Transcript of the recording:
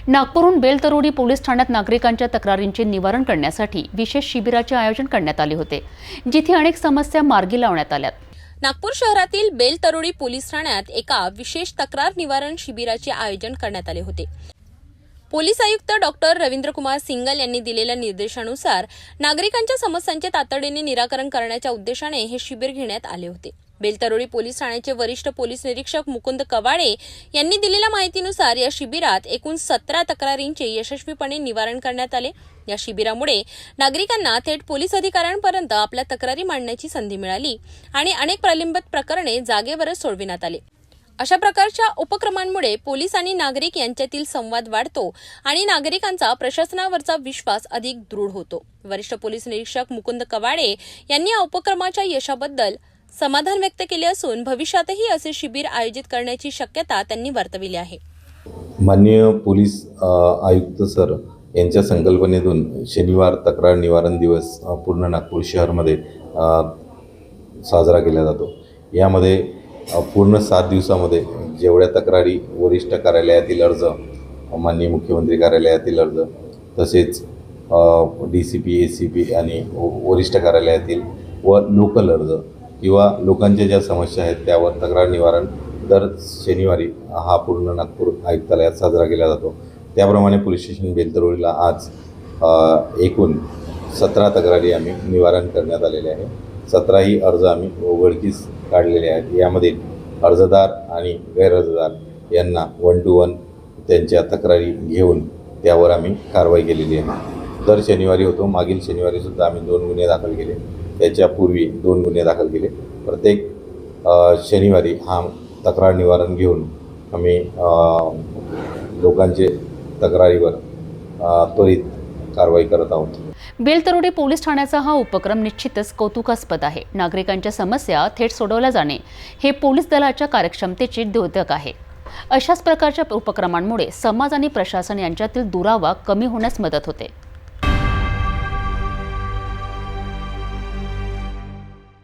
नागपूरहून Beltarodi police ठाण्यात नागरिकांच्या तक्रारींचे निवारण करण्यासाठी विशेष शिबिराचे आयोजन करण्यात आले होते, जिथे अनेक समस्या मार्गी लावण्यात आल्यात। नागपूर शहरातील बेलतरोडी पोलीस ठाण्यात एका विशेष तक्रार निवारण शिबिराचे आयोजन करण्यात आले होते। पोलीस आयुक्त डॉक्टर रवींद्रकुमार सिंगल यांनी दिलेल्या निर्देशानुसार नागरिकांच्या समस्यांचे तातडीने निराकरण करण्याच्या उद्देशाने हे शिबिर घेण्यात आले होते। बेलतरोडी पोलीस ठाण्याचे वरिष्ठ पोलीस निरीक्षक मुकुंद कवाडे यांनी दिलेल्या माहितीनुसार या शिबिरात एकूण 17 तक्रारींचे यशस्वीपणे निवारण करण्यात आले। या शिबिरामुळे नागरिकांना थेट पोलीस अधिकाऱ्यांपर्यंत आपल्या तक्रारी मांडण्याची संधी मिळाली आणि अनेक प्रलंबित प्रकरणे जागेवरच सोडविण्यात आले। अशा प्रकारच्या उपक्रमांमुळे पोलीस आणि नागरिक यांच्यातील संवाद वाढतो आणि नागरिकांचा प्रशासनावरचा विश्वास अधिक दृढ होतो। वरिष्ठ पोलीस निरीक्षक मुकुंद कवाडे यांनी या उपक्रमाच्या यशाबद्दल समाधान व्यक्त केले असून भविष्यातही असे शिबिर आयोजित करण्याची शक्यता त्यांनी वर्तविली आहे। माननीय पोलीस आयुक्त सर यांच्या संकल्पनेतून शनिवार तक्रार निवारण दिवस पूर्ण नागपूर शहरामध्ये साजरा केला जातो। यामध्ये पूर्ण 7 दिवसामध्ये जेवढ्या तक्रारी वरिष्ठ कार्यालयातील अर्ज, माननीय मुख्यमंत्री कार्यालयातील अर्ज, तसेच DCP ACP आणि वरिष्ठ कार्यालयातील व लोकल अर्ज किंवा लोकांच्या ज्या समस्या आहेत त्यावर तक्रार निवारण दर शनिवारी हा पूर्ण नागपूर आयुक्तालयात साजरा केला जातो। त्याप्रमाणे पोलीस स्टेशन बेलतरोडीला आज एकूण 17 तक्रारी आम्ही निवारण करण्यात आलेले आहे। 17ही अर्ज आम्ही उघडकीस काढलेले आहेत। यामध्ये अर्जदार आणि गैरअर्जदार यांना 1 to 1 त्यांच्या तक्रारी घेऊन त्यावर आम्ही कारवाई केलेली आहे। दर शनिवारी होतो, मागील शनिवारीसुद्धा आम्ही 2 गुन्हे दाखल केले, त्याच्यापूर्वी 2 गुन्हे दाखल केले। प्रत्येक शनिवारी हा तक्रार निवारण घेऊन आम्ही लोकांचे तक्रारीवर त्वरित कारवाई करत आहोत। बेलतरोडी पोलीस ठाण्याचा हा उपक्रम निश्चितच कौतुकास्पद आहे। नागरिकांच्या समस्या थेट सोडवल्या जाणे हे पोलीस दलाच्या कार्यक्षमतेचे द्योतक आहे। अशाच प्रकारच्या उपक्रमांमुळे समाज आणि प्रशासन यांच्यातील दुरावा कमी होण्यास मदत होते।